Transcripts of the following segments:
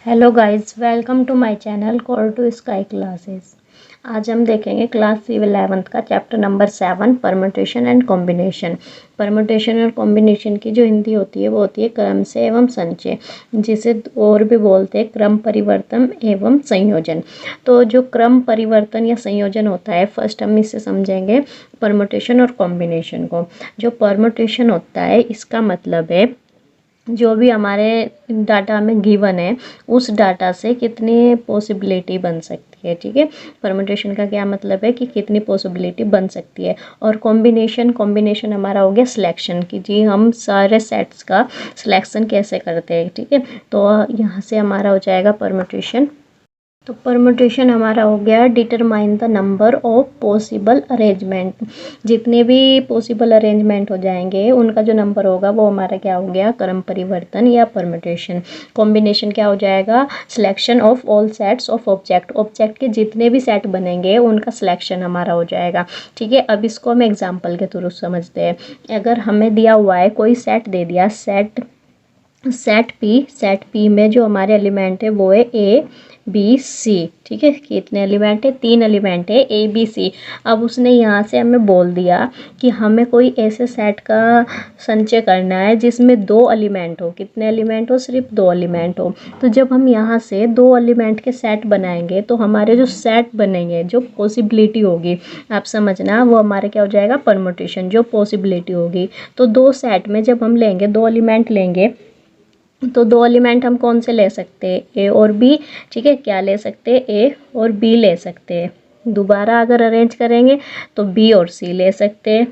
Hello guys, welcome to my channel call to sky classes. आज हम देखेंगे class 11th का chapter number 7 permutation and combination. Permutation और combination की जो हिंदी होती है वो होती है क्रम से एवं संचय, जिसे और भी बोलते हैं क्रम परिवर्तन एवं संयोजन। तो जो क्रम परिवर्तन या संयोजन होता है, फर्स्ट हम इससे समझेंगे परम्यूटेशन और कॉम्बिनेशन को। जो परम्यूटेशन होता है इसका मतलब है जो भी हमारे डाटा में गिवन है उस डाटा से कितनी पॉसिबिलिटी बन सकती है। ठीक है, परम्यूटेशन का क्या मतलब है कि कितनी पॉसिबिलिटी बन सकती है। और कॉम्बिनेशन हमारा हो गया सिलेक्शन, कि जी हम सारे सेट्स का सिलेक्शन कैसे करते हैं। ठीक है, तो यहाँ से हमारा हो जाएगा परम्यूटेशन। तो परम्यूटेशन हमारा हो गया determine the number of possible arrangement. जितने भी पॉसिबल अरेंजमेंट हो जाएंगे उनका जो नंबर होगा वो हमारा क्या हो गया, क्रम परिवर्तन या परम्यूटेशन। कॉम्बिनेशन क्या हो जाएगा, selection of all sets of object के जितने भी सेट बनेंगे उनका सिलेक्शन हमारा हो जाएगा। ठीक है, अब इसको हम एग्जाम्पल के थ्रू समझते हैं। अगर हमें दिया हुआ है कोई सेट दे दिया, सेट पी में जो हमारे एलिमेंट है वो है ए बी सी। ठीक है, कितने एलिमेंट है, 3 एलिमेंट है ए बी सी। अब उसने यहाँ से हमें बोल दिया कि हमें कोई ऐसे सेट का संचय करना है जिसमें 2 एलिमेंट हो। कितने एलिमेंट हो, सिर्फ 2 एलिमेंट हो। तो जब हम यहाँ से 2 एलिमेंट के सेट बनाएंगे तो हमारे जो सेट बनेंगे, जो पॉसिबिलिटी होगी, आप समझना, वो हमारे क्या हो जाएगा, परम्यूटेशन। जो पॉसिबिलिटी होगी तो 2 सेट में जब हम लेंगे, 2 एलिमेंट लेंगे तो 2 एलिमेंट हम कौन से ले सकते हैं, ए और बी। ठीक है, क्या ले सकते हैं, ए और बी ले सकते हैं। दोबारा अगर अरेंज करेंगे तो बी और सी ले सकते हैं।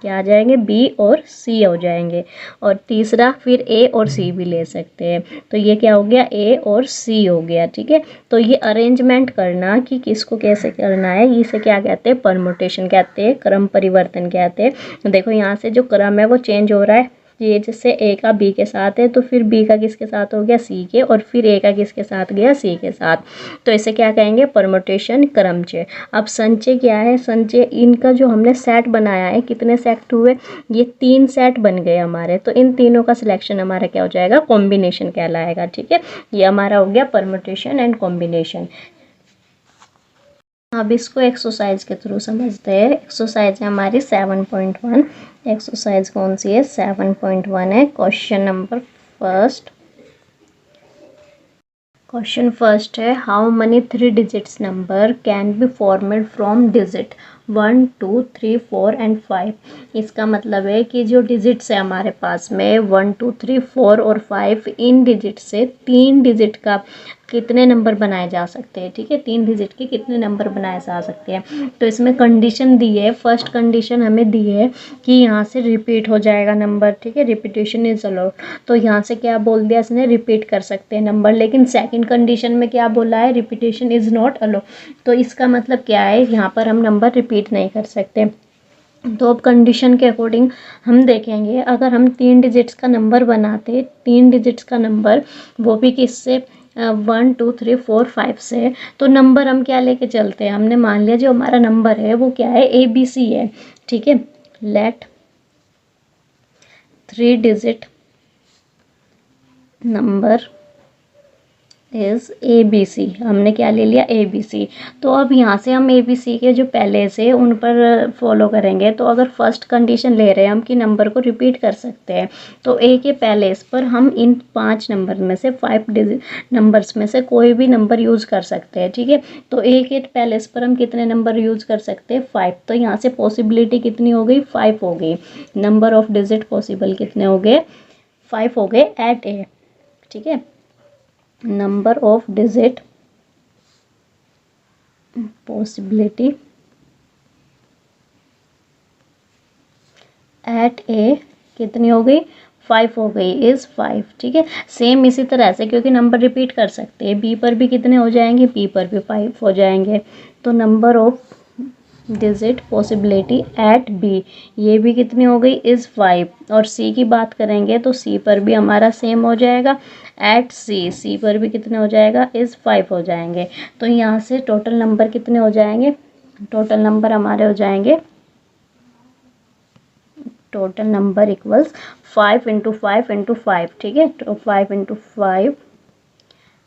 क्या आ जाएंगे, बी और सी हो जाएंगे। और तीसरा फिर ए और सी भी ले सकते हैं। तो ये क्या हो गया, ए और सी हो गया। ठीक है, तो ये अरेंजमेंट करना कि किसको कैसे करना है, इसे क्या कहते हैं, परम्यूटेशन कहते हैं, क्रम परिवर्तन कहते हैं। देखो यहाँ से जो क्रम है वो चेंज हो रहा है। ये जैसे ए का बी के साथ है तो फिर बी का किसके साथ हो गया, सी के, और फिर ए का किसके साथ गया, सी के साथ। तो इसे क्या कहेंगे, परम्यूटेशन क्रमचय। अब संचय क्या है, संचय इनका जो हमने सेट बनाया है, कितने सेट हुए, ये 3 सेट बन गए हमारे। तो इन तीनों का सिलेक्शन हमारा क्या हो जाएगा, कॉम्बिनेशन कहलाएगा। ठीक है, ये हमारा हो गया परम्यूटेशन एंड कॉम्बिनेशन। अब इसको एक्सरसाइज के थ्रू समझते हैं। एक्सरसाइज है हमारी 7.1। एक्सरसाइज कौन सी है, 7.1 है। Question number first. Question first है, how many 3 digits number can be formed from digit 1 2 3 4 and 5। इसका मतलब है कि जो डिजिट्स है हमारे पास में 1 2 3 4 और 5, इन डिजिट से 3 डिजिट का कितने नंबर बनाए जा सकते हैं। ठीक है, 3 डिजिट के कितने नंबर बनाए जा सकते हैं। तो इसमें कंडीशन दी है, फर्स्ट कंडीशन हमें दी है कि यहाँ से रिपीट हो जाएगा नंबर। ठीक है, रिपीटेशन इज अलाउड। तो यहाँ से क्या बोल दिया इसने, रिपीट कर सकते हैं नंबर। लेकिन सेकंड कंडीशन में क्या बोला है, रिपीटेशन इज नॉट अलाउड। तो इसका मतलब क्या है, यहाँ पर हम नंबर रिपीट नहीं कर सकते। तो अब कंडीशन के अकॉर्डिंग हम देखेंगे, अगर हम 3 डिजिट्स का नंबर बनाते, 3 डिजिट्स का नंबर, वो भी किससे, 1 2 3 4 5 से, तो नंबर हम क्या लेके चलते हैं, हमने मान लिया जो हमारा नंबर है वो क्या है, ए बी सी है। ठीक है, let 3 digit number is A B C. हमने क्या ले लिया, ए बी सी। तो अब यहाँ से हम ए बी सी के जो पहले से उन पर फॉलो करेंगे। तो अगर फर्स्ट कंडीशन ले रहे हैं हम कि नंबर को रिपीट कर सकते हैं, तो ए के पहले इस पर हम इन 5 नंबर में से 5 डिजिट नंबर्स में से कोई भी नंबर यूज़ कर सकते हैं। ठीक है, तो ए के पहले इस पर हम कितने नंबर यूज़ कर सकते हैं, 5। तो यहाँ से पॉसिबिलिटी कितनी हो गई, 5 हो गई। नंबर ऑफ डिजिट पॉसिबल कितने हो गए, 5 हो गए एट ए। ठीक है, number of digit possibility at A कितनी हो गई, 5 हो गई, इज 5। ठीक है, सेम इसी तरह से, क्योंकि नंबर रिपीट कर सकते हैं, बी पर भी कितने हो जाएंगे, बी पर भी 5 हो जाएंगे। तो number of digit possibility at B, ये भी कितनी हो गई, इज़ 5। और सी की बात करेंगे तो सी पर भी हमारा सेम हो जाएगा, एट सी, सी पर भी कितने हो जाएगा, इज़ 5 हो जाएंगे। तो यहाँ से टोटल नंबर कितने हो जाएंगे, टोटल नंबर हमारे हो जाएंगे, total number equals 5 into 5 into 5। ठीक है, तो 5 इंटू 5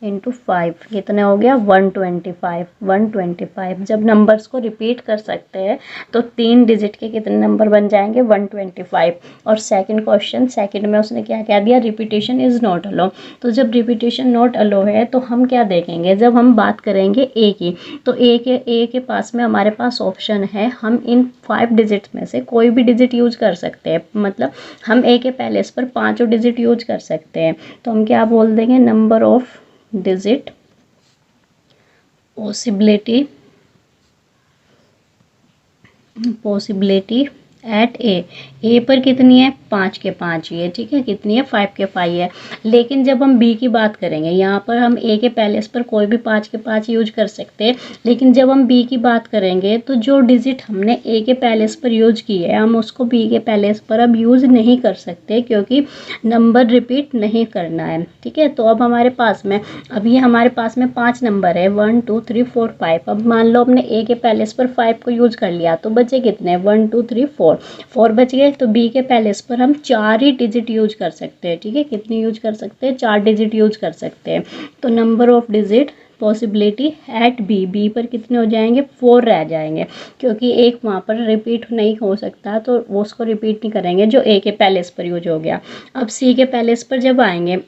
इंटू 5 कितने हो गया 125। 125 जब नंबर्स को रिपीट कर सकते हैं तो 3 डिजिट के कितने नंबर बन जाएंगे 125। और सेकंड क्वेश्चन, सेकंड में उसने क्या कह दिया, रिपीटेशन इज़ नॉट अलो। तो जब रिपीटेशन नॉट अलो है तो हम क्या देखेंगे, जब हम बात करेंगे ए की, तो ए के पास में हमारे पास ऑप्शन है, हम इन 5 डिजिट्स में से कोई भी डिजिट यूज कर सकते हैं। मतलब हम ए के पैलेस पर 5 डिजिट यूज कर सकते हैं। तो हम क्या बोल देंगे, number of digit possibility at A पर कितनी है 5 के 5 ही है, ठीक है, कितनी है 5 के 5 है। लेकिन जब हम बी की बात करेंगे, यहाँ पर हम ए के पैलेस पर कोई भी 5 के 5 यूज कर सकते हैं, लेकिन जब हम बी की बात करेंगे तो जो डिजिट हमने ए के पैलेस पर यूज की है हम उसको बी के पैलेस पर अब यूज नहीं कर सकते, क्योंकि नंबर रिपीट नहीं करना है, ठीक है। तो अब हमारे पास में, अब ये हमारे पास में 5 नंबर है 1 2 3 4 5। अब मान लो हमने ए के पैलेस पर 5 को यूज कर लिया तो बचे कितने 1 2 3 4 बच गए। तो बी के पैलेस पर हम 4 ही डिजिट यूज कर सकते हैं, ठीक है, कितनी यूज कर सकते हैं 4 डिजिट यूज कर सकते हैं। तो number of digit possibility at B पर कितने हो जाएंगे 4 रह जाएंगे, क्योंकि एक वहाँ पर रिपीट नहीं हो सकता तो वो उसको रिपीट नहीं करेंगे जो ए के पैलेस पर यूज हो गया। अब सी के पैलेस पर जब आएंगे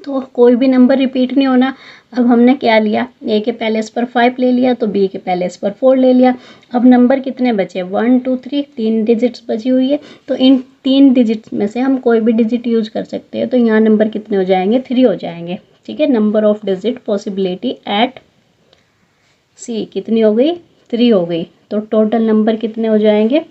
तो कोई भी नंबर रिपीट नहीं होना। अब हमने क्या लिया, ए के पैलेस पर 5 ले लिया तो बी के पैलेस पर 4 ले लिया। अब नंबर कितने बचे 1 2 3, 3 डिजिट्स बची हुई है। तो इन 3 डिजिट्स में से हम कोई भी डिजिट यूज कर सकते हैं। तो यहाँ नंबर कितने हो जाएंगे 3 हो जाएंगे, ठीक है। Number of digit possibility at C कितनी हो गई 3 हो गई। तो टोटल नंबर कितने हो जाएंगे,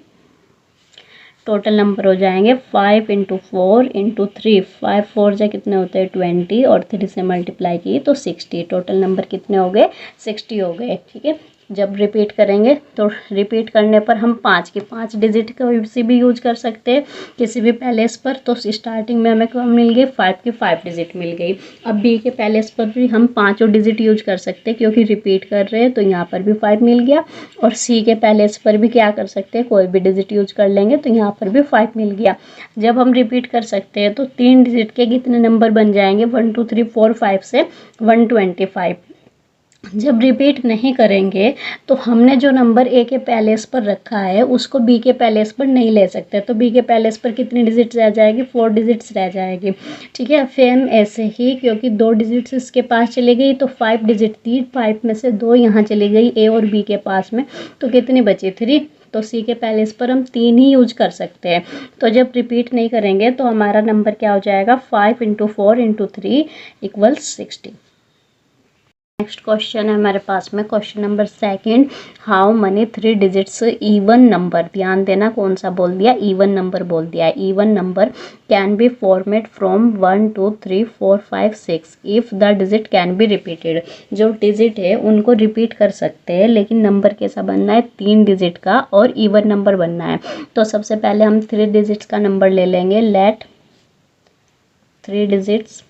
टोटल नंबर हो जाएंगे 5 इंटू 4 इंटू 3। 5 4 जा कितने होते हैं 20 और 3 से मल्टीप्लाई की तो 60। टोटल नंबर कितने हो गए 60 हो गए, ठीक है। जब रिपीट करेंगे तो रिपीट करने पर हम 5 के 5 डिजिट का किसी भी यूज कर सकते हैं किसी भी पैलेस पर। तो स्टार्टिंग में हमें कम मिल गई 5 के 5 डिजिट मिल गई। अब बी के पैलेस पर भी हम 5 डिजिट यूज कर सकते हैं क्योंकि रिपीट कर रहे हैं, तो यहाँ पर भी 5 मिल गया। और सी के पैलेस पर भी क्या कर सकते हैं, कोई भी डिजिट यूज कर लेंगे तो यहाँ पर भी 5 मिल गया। जब हम रिपीट कर सकते हैं तो 3 डिजिट के कितने नंबर बन जाएंगे 1 2 3 4 5 से 125। जब रिपीट नहीं करेंगे तो हमने जो नंबर ए के पैलेस पर रखा है उसको बी के पैलेस पर नहीं ले सकते। तो बी के पैलेस पर कितनी डिजिट्स रह जाएगी 4 डिजिट्स रह जाएगी, ठीक है। सेम ऐसे ही क्योंकि 2 डिजिट्स इसके पास चली गई तो 5 डिजिट थी, 5 में से 2 यहाँ चली गई ए और बी के पास में, तो कितनी बची 3। तो सी के पैलेस पर हम 3 ही यूज कर सकते हैं। तो जब रिपीट नहीं करेंगे तो हमारा नंबर क्या हो जाएगा 5 into 4 into 3 equals 60। Next question है हमारे पास में question number 2, how many 3 digits even number, ध्यान देना कौन सा बोल दिया इवन नंबर बोल दिया है। Even number can B format from 1 2 3 4 5 6 if the digit can be repeated. जो डिजिट है उनको रिपीट कर सकते हैं लेकिन नंबर कैसा बनना है 3 डिजिट का और इवन नंबर बनना है। तो सबसे पहले हम 3 डिजिट्स का नंबर ले लेंगे। लेट 3 डिजिट्स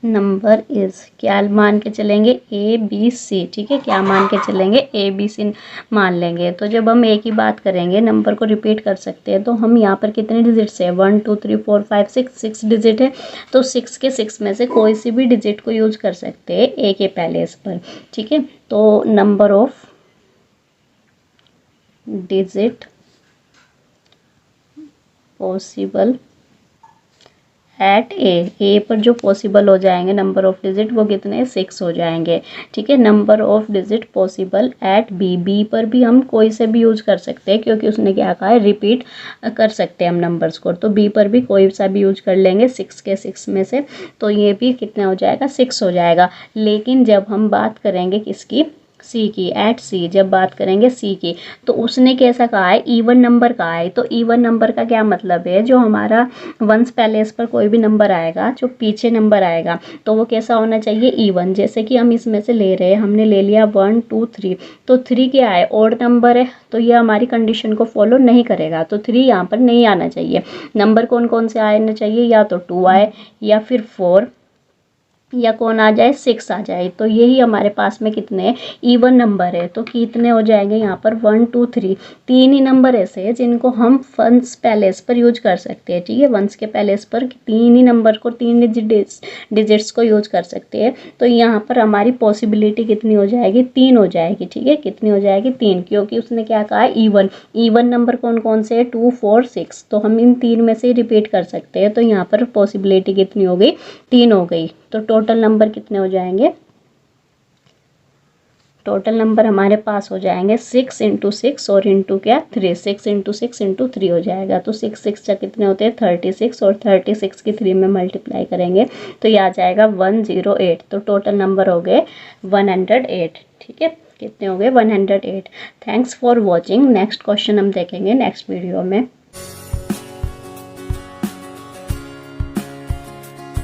नंबर इज, क्या मान के चलेंगे ए बी सी, ठीक है, क्या मान के चलेंगे ए बी सी मान लेंगे। तो जब हम ए की बात करेंगे नंबर को रिपीट कर सकते हैं तो हम यहाँ पर कितने डिजिट्स है 1 2 3 4 5 6 डिजिट है। तो 6 के 6 में से कोई सी भी डिजिट को यूज कर सकते हैं ए के पैलेस पर, ठीक है। तो number of digit possible at A पर जो पॉसिबल हो जाएंगे नंबर ऑफ डिजिट वो कितने 6 हो जाएंगे, ठीक है। Number of digit possible at B पर भी हम कोई से भी यूज कर सकते हैं क्योंकि उसने क्या कहा है रिपीट कर सकते हैं हम नंबर्स को। तो बी पर भी कोई सा भी यूज कर लेंगे 6 के 6 में से, तो ये भी कितना हो जाएगा 6 हो जाएगा। लेकिन जब हम बात करेंगे किसकी सी की, एट सी जब बात करेंगे सी की, तो उसने कैसा कहा है इवन नंबर कहा है। तो इवन नंबर का क्या मतलब है, जो हमारा वंस पैलेस पर कोई भी नंबर आएगा जो पीछे नंबर आएगा तो वो कैसा होना चाहिए इवन। जैसे कि हम इसमें से ले रहे हैं, हमने ले लिया 1 2 3, तो 3 क्या है ऑड नंबर है तो ये हमारी कंडीशन को फॉलो नहीं करेगा। तो 3 यहाँ पर नहीं आना चाहिए। नंबर कौन कौन से आना चाहिए, या तो 2 आए या फिर 4 या कौन आ जाए 6 आ जाए। तो यही हमारे पास में कितने इवन नंबर है, तो कितने हो जाएंगे यहाँ पर 1 2 3। तीन ही नंबर ऐसे हैं जिनको हम वंस पैलेस पर यूज कर सकते हैं, ठीक है। वंस के पैलेस पर तीन ही नंबर को, तीन डिजिट्स को यूज कर सकते हैं। तो यहाँ पर हमारी पॉसिबिलिटी कितनी हो जाएगी, 3 हो जाएगी, ठीक है। कितनी हो जाएगी, 3, क्योंकि उसने क्या कहा है, इवन। इवन नंबर कौन कौन से है, 2 4 6। तो हम इन तीन में से रिपीट कर सकते हैं। तो यहाँ पर पॉसिबिलिटी कितनी हो गई, 3 हो गई। तो टोटल नंबर कितने हो जाएंगे, टोटल नंबर हमारे पास हो जाएंगे 6 इंटू 6 और इंटू क्या 3, 6 इंटू 6 इंटू 3 हो जाएगा। तो 6 6 का कितने होते हैं 36, और 36 की 3 में मल्टीप्लाई करेंगे तो ये आ जाएगा 108। तो टोटल नंबर हो गए 108, ठीक है। कितने हो गए 108। Thanks for watching. Next question हम देखेंगे नेक्स्ट वीडियो में।